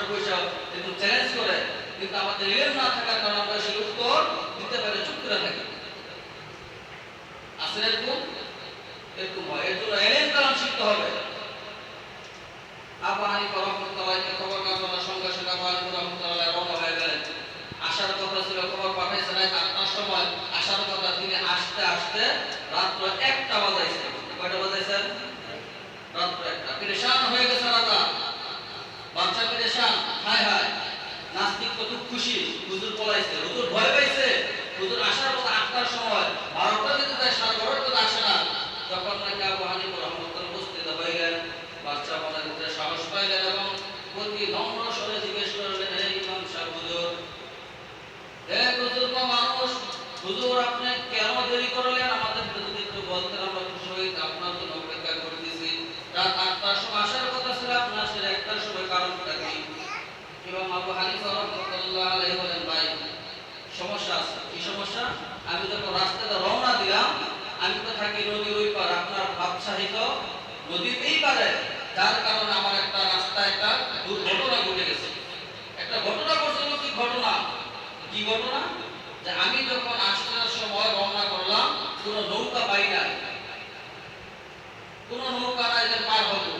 বসে একটু চ্যালেঞ্জ করে, কিন্তু আমাদের ইলম না থাকার কারণে আমরা সেই উত্তর দিতে পারে চুপ করে থাকি। আসলে এরকম হয়। এর জন্য ইলম কালাম শিখতে হবে। আবু হানিফা রাহমাতুল্লাহকে খবর না শোনার সঙ্গে সঙ্গে আবু হানিফা রাহমাতুল্লাহ রওনা হয়ে গেলেন। আসার কথা ছিল, খবর পাঠাইছে রাত ৮টার সময়, আসার কথা তিনি আসতে আসতে রাত্র ১টা বাজাইছে। কয়টা বাজাইছেন? রাত্র ১টা। পেরেশান হয়ে গেছে রাজা, বাচ্চা পেরেশান, হায় হায়। নাস্তিক তো খুব খুশি, হুজুর পলাইছে, হুজুর ভয় পাইছে। হুজুর আসার কথা ৮টার সময়, ১২টা দিতে যায়, ১২:৩০ আসে না। তখন নাকি আবু হানিফা রাহমাতুল্লাহ উপস্থিত হইলেন। বাচ্চা মনে করতে সাহস পাইলেন এবং অতি নম্র স্বরে জিজ্ঞেস করলেন, হে ইমাম সাহেব, হুজুর, হে বুজুর্গ মানুষ, হুজুর আপনি কেন দেরি করলেন? আমাদের যদি একটু বলতেন আমরা খুশি হইতাম। আপনার জন্য অপেক্ষা করতেছি। রাত ৮টার সময় আসার কথা ছিল, আপনার আসলে ১টার সময়, কারণটা কি? ইমাম আবু হানিফা রাহমাতুল্লাহ আলাইহি বলেন, ভাই সমস্যা আছে। কি সমস্যা? আমি যখন রাস্তাতে রওনা দিলাম, আমি তো থাকি নদীর ওই পার, আপনার বাদশাহী তো নদীর এই পারে, যার কারণে আমার একটা রাস্তায় একটা দুর্ঘটনা ঘটে গেছে। একটা ঘটনা ঘটছে। কি ঘটনা? কি ঘটনা? যে আমি যখন আসার সময় রওনা করলাম, কোনো নৌকা পাই নাই, কোনো নৌকা নাই যে পার হবো।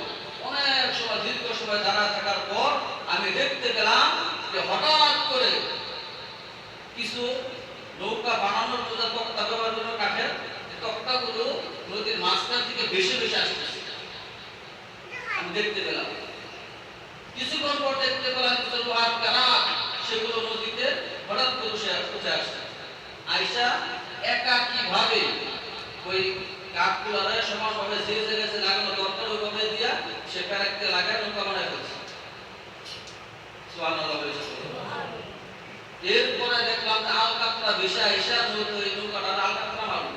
অনেক সময়, দীর্ঘ সময় দাঁড়া থাকার পর আমি দেখতে পেলাম যে হঠাৎ করে কিছু নৌকা বানানোর জন্য তক্তা ব্যবহার জন্য কাঠের তক্তাগুলো নদীর মাঝখান থেকে ভেসে ভেসে আসতেছে। আমি দেখতে পেলাম। কিছুক্ষণ পর দেখতে পেলাম কিছু লোহার কারাক, সেগুলো নদীতে হঠাৎ করে উঠে আসছে। আয়েশা একা কিভাবে ওই কাঠগুলারে সমানভাবে যে জায়গায় লাগানো দরকার ওইভাবে দিয়া সে কারেক্টে লাগায় নৌকা বানায় ফেলছে। সুবহানাল্লাহ। এরপরে দেখলাম যে আলকাতরা ভেসে আইসা নৌকাটার আলকাতরা মারল।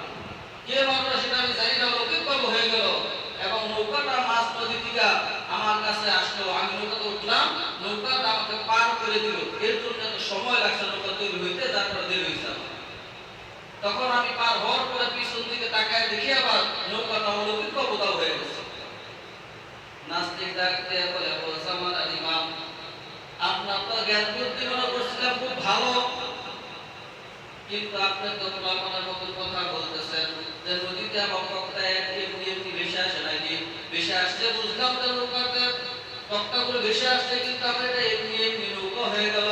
কে মারল সেটা আমি জানি না, অলৌকিকভাবে হয়ে গেল এবং নৌকাটা মাছ নদী থেকে আমার কাছে আসলো। আমি নৌকাতে উঠলাম, নৌকাটা আমাকে পার করে দিল। এর জন্য এত সময় লাগছে নৌকা তৈরি হইতে, তারপরে দেরি হয়েছে। তখন আমি পার হওয়ার পরে পিছন দিকে তাকায় দেখি আবার নৌকাটা অলৌকিকভাবে উধাও হয়ে গেছে। নাস্তিক ডাকতে বলে, ওসামান আল ইমাম, আপনার তো জ্ঞান বুদ্ধি মনে করছিলাম খুব ভালো, কিন্তু আপনি তো কল্পনার মতন কথা বলতেছেন যে নদীতে আমার তক্তায় এমনি এমনি ভেসে আসে নাকি? ভেসে আসছে বুঝলাম তো, নৌকাতে তক্তাগুলো ভেসে আসছে, কিন্তু আপনি এটা এমনি এমনি নৌকা হয়ে গেল।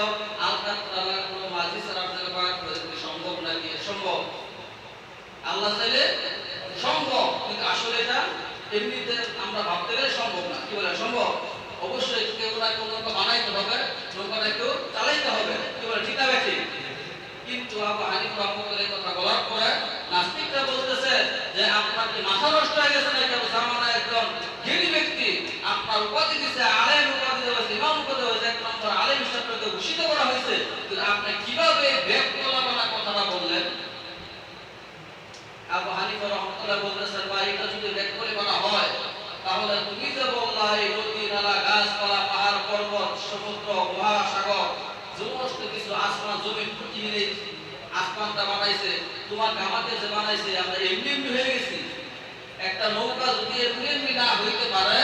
আলকাতরা কোনো মাঝি ছাড়া আপনাকে পার করে দিতে সম্ভব নাকি? সম্ভব। আল্লাহ চাইলে সম্ভব, কিন্তু আসলে এটা এমনিতে আমরা ভাবতে গেলে সম্ভব না। কি বলে সম্ভব? অবশ্যই কেউ না কেউ নৌকা বানাইতে হবে, নৌকাটা কেউ চালাইতে হবে। কি বলে ঠিক না ঠিক? কিন্তু আবু হানিফা রাহমাতুল্লাহ কথা বলার পরে নাস্তিকরা বলতেছে যে আপনার কি মাথা নষ্ট হয়ে গেছে নাকি? আবু জামানা একজন জ্ঞানী ব্যক্তি, আপনার উপাধি দিচ্ছে, আলেম উপাধি দেওয়া হয়েছে, ইমাম উপাধি দেওয়া হয়েছে, এক নম্বর আলেম হিসেবে ঘোষিত করা হয়েছে, কিন্তু আপনি কিভাবে ব্যাককলনা কথাটা বললেন? আবু হানিফা রাহমাতুল্লাহ বলতেছেন, ভাই এটা যদি ব্যাককলনা হয় তাহলে তুমি যে বললা এই নদী নালা গাছপালা পাহাড় পর্বত সমুদ্র মহাসাগর সমস্ত কিছু আসমান জমিন পৃথিবীর আসমানটা বানাইছে, তোমাকে আমাকে যে বানাইছে আমরা এমনি এমনি হয়ে গেছি। একটা নৌকা যদি এমনি এমনি না হইতে পারে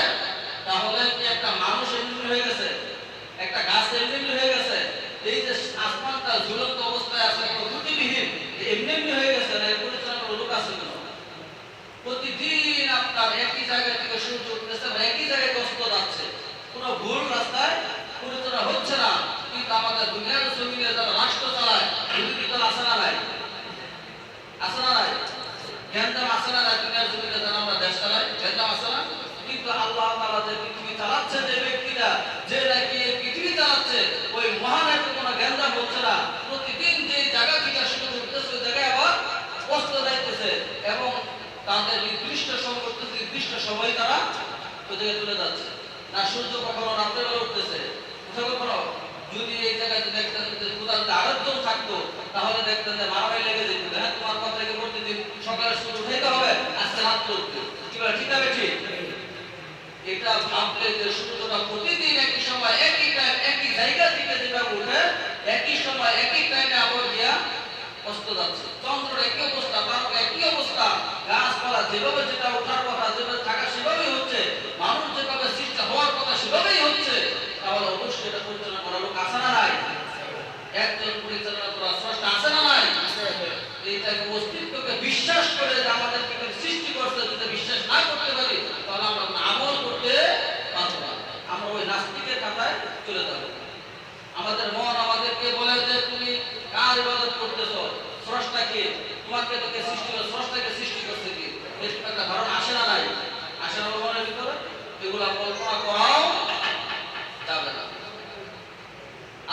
তাহলে কি একটা মানুষ এমনি হয়ে গেছে? একটা গাছ এমনি এমনি হয়ে গেছে? এই যে আসমানটা ঝুলন্ত অবস্থায় আছে, কোনো ত্রুটিবিহীন, এমনি এমনি হয়ে গেছে না? এর পরিচালনা লোক আছে কেন? প্রতিদিন আপনার একই জায়গা থেকে সূর্য উঠতেছে, একই জায়গায় অস্ত যাচ্ছে, কোনো ভুল রাস্তায় পরিচালনা হচ্ছে না। কিন্তু আমাদের দুনিয়ার জমিনে যারা রাষ্ট্র চালায় তারা আছে না নাই? আছে না নাই? জ্ঞানদাম আছে না নাই? দুনিয়ার জমিনে যারা আমরা দেশ চালাই, জ্ঞানদাম আছে না? কিন্তু আল্লাহ তাআলা যে পৃথিবী চালাচ্ছে, যে ব্যক্তিটা যে নাকি পৃথিবী চালাচ্ছে, ওই মহানের কোনো জ্ঞানদাম হচ্ছে না। প্রতিদিন যে জায়গা থেকে সূর্য উঠতেছে ওই জায়গায় আবার অস্ত যাইতেছে এবং তাদের নির্দিষ্ট সময় তারা ওই জায়গায় চলে যাচ্ছে না। সূর্য কখনো রাত্রে বেলা উঠতেছে, কখনো যদি এই জায়গায় দেখতেন যে আরেকজন থাকতো তাহলে দেখতেন যে মারামারি লেগে যেত। হ্যাঁ, তোমার কথা থেকে প্রতিদিন সকালে সূর্য উঠাইতে হবে, আজকে রাত্রে উঠবে। কি বলে ঠিক আছে ঠিক? এটা ভাবলে যে সূর্যটা প্রতিদিন একই সময় একই টাইম একই জায়গা থেকে যেভাবে উঠে একই সময় একই টাইমে আবার গিয়া অস্ত যাচ্ছে। চন্দ্রের একই অবস্থা, তারপর একই অবস্থা, গাছপালা যেভাবে যেটা ওঠার কথা যেভাবে থাকা সেভাবেই হচ্ছে, মানুষ যেভাবে সৃষ্টি হওয়ার কথা সেভাবেই হচ্ছে, তাহলে অবশ্যই এটা একজন পরিচালনা করা স্রষ্টা আছে না নাই? এইটাকে অস্তিত্বকে বিশ্বাস করে যে আমাদেরকে কেউ সৃষ্টি করছে, যদি বিশ্বাস না করতে পারি তাহলে আমরা আমল করতে পারবো না, আমরা ওই নাস্তিকের খাতায় চলে যাবো। আমাদের মন আমাদেরকে বলে যে তুমি কার ইবাদত করতেছো, স্রষ্টাকে, তোমাকে তোকে সৃষ্টি করে স্রষ্টাকে সৃষ্টি করছে কি, এরকম একটা ধারণা আসে না নাই? আসে না মনের ভিতরে? এগুলা কল্পনা করাও যাবে না।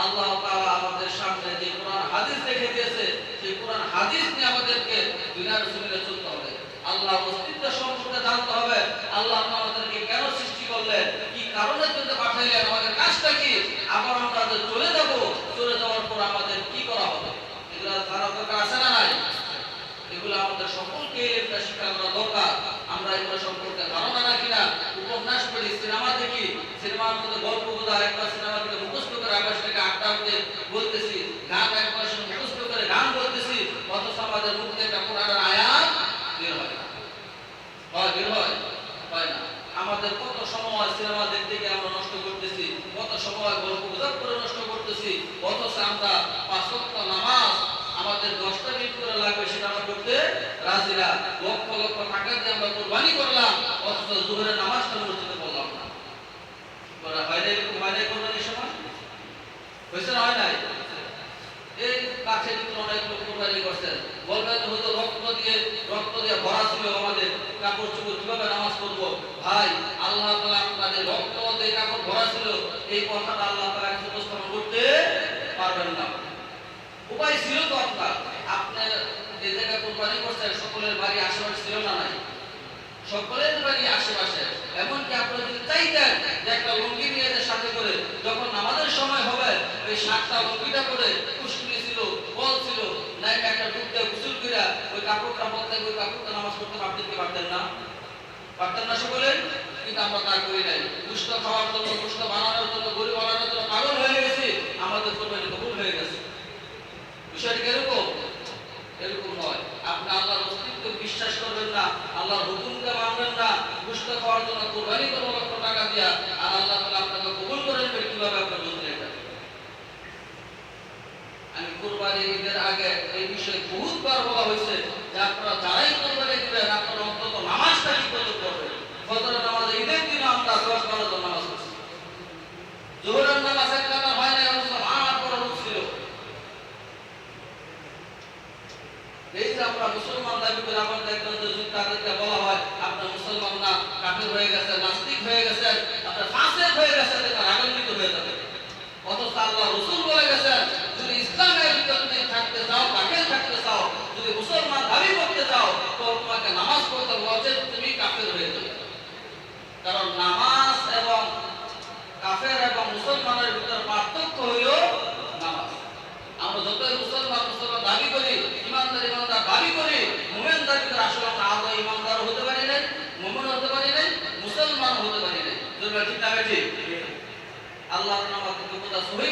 আল্লাহ তাআলা আমাদের সামনে যে কোরআন হাদিস রেখে দিয়েছে, সেই কোরআন হাদিস নিয়ে আমাদেরকে দুনিয়ার জমিনে চলতে হবে। আল্লাহর অস্তিত্ব সম্পর্কে জানতে হবে। আল্লাহ আমাদেরকে কেন সৃষ্টি করলেন, কি কারণের জন্য পাঠাইলেন, আমাদের কাজটা কি, আবার আমরা যে চলে যাব, চলে যাওয়ার পর আমাদের কি করা হবে, এগুলো জানার দরকার আছে না নাই? এগুলো আমাদের সকলকে এটা শিক্ষা করা দরকার। আমরা এগুলো সম্পর্কে ধারণা রাখি না, উপন্যাস পড়ি, সিনেমা দেখি, সিনেমার মধ্যে গল্প বোঝা, একবার সিনেমা থেকে মুখস্থ করে আবার সেটাকে আড্ডা দিয়ে বলতেছি, গান একবার মুখস্থ করে গান বলতেছি, অথচ আমাদের মুখ থেকে একটা কোরআনের আয়াত বের হয় না। হয় বের হয়? হয় না। আমাদের কত সময় সিনেমা দেখতে গিয়ে আমরা নষ্ট করতেছি, কত সময় গল্প গুজব করে নষ্ট করতেছি, অথচ আমরা ৫ ওয়াক্ত নামাজ আমাদের ১০টা মিনিট করে লাগবে সেটা আমরা করতে রাজি না। লক্ষ লক্ষ টাকা দিয়ে আমরা কুরবানি করলাম, অথচ জোহরের নামাজটা মসজিদে পড়লাম না। হয় নাই? এরকম হয় নাই কোরবানির সময়? হয়েছে না হয় নাই? এই কাছের ভিতরে অনেক লোক কুরবানি করছেন, বলবেন হয়তো রক্ত দিয়ে ভরা ছিল আমাদের কাপড় চোপড়, কিভাবে নামাজ পড়বো? ভাই, আল্লাহ তাআলা আপনাদের রক্ত দিয়ে কাপড় ভরা ছিল, এই কথাটা আল্লাহ তাআলা কাছে উপস্থাপন করতে পারবেন না। উপায় ছিল তো আপনার, আপনি যে জায়গায় কুরবানি করছেন সকলের বাড়ি আশেপাশে ছিল না নাই? সকলের বাড়ি আশেপাশে। এমনকি আপনারা যদি চাইতেন যে একটা লুঙ্গি নিয়ে যে সাথে করে যখন নামাজের সময় হবে ওই 7টা লুঙ্গিটা করে কুশকুলি ছিল, বল ছিল, নাই একটা টুকতে গোসল কইরা ওই কাপড়টা বলতে ওই কাপড়টা নামাজ পড়তে পারতেন কি পারতেন না? পারতেন না সকলে? কিন্তু আমরা তা করি নাই। গোশত খাওয়ার জন্য, গোশত বানানোর জন্য, গরু বানানোর জন্য পাগল হয়ে গেছি, আমাদের কুরবানি কবুল হয়ে গেছে। বিষয়টি এরকম? এরকম নয়। আপনি আল্লাহর অস্তিত্ব বিশ্বাস করবেন না, আল্লাহর হুকুমকে মানবেন না, গোশত খাওয়ার জন্য কুরবানি করবেন লক্ষ টাকা দিয়া, আর আল্লাহ তাআলা আপনাকে কবুল করে নেবেন কিভাবে আপনি বুঝলেন এটা? আমি কুরবানি ঈদের আগে এই বিষয়ে বহুতবার বলা হয়েছে যে আপনারা যারাই কুরবানি দিবেন আপনারা অন্তত নামাজটা ঠিক মতো পড়বেন। ফজরের নামাজ ঈদের দিনে আমরা 10-12 জন নামাজ পড়ছি, জোহরের নামাজ একটা হয় না, আমার বড় লোক ছিল। এই যে আমরা মুসলমান দাবি করে আমাদের একজন যদি তাদেরকে বলা হয় আপনার মুসলমান না, কাফের হয়ে গেছেন, নাস্তিক হয়ে গেছেন, আপনার ফাসিক হয়ে গেছেন, এটা রাগান্বিত হয়ে যাবে। অথচ আল্লাহ রাসূল বলে গেছেন যদি ইসলামের ভিতরে তুমি থাকতে চাও, কাফের থাকতে চাও, যদি মুসলমান দাবি করতে চাও, তো তোমাকে নামাজ পড়তে হবে, তুমি কাফের হয়ে যাবে। কারণ নামাজ এবং কাফের এবং মুসলমানের ভিতরে পার্থক্য হলো নামাজ। আমরা যতই মুসলমান দাবি করি, ইমানদার দাবি করি, মুমিন দাবি করে আসলে আমরা আদৌ ইমানদার হতে পারি নাই, মুমিন হতে পারি নাই, মুসলমান হতে পারি নাই। ঠিক না? ঠিক। আল্লাহ আমাদেরকে বোঝা সহি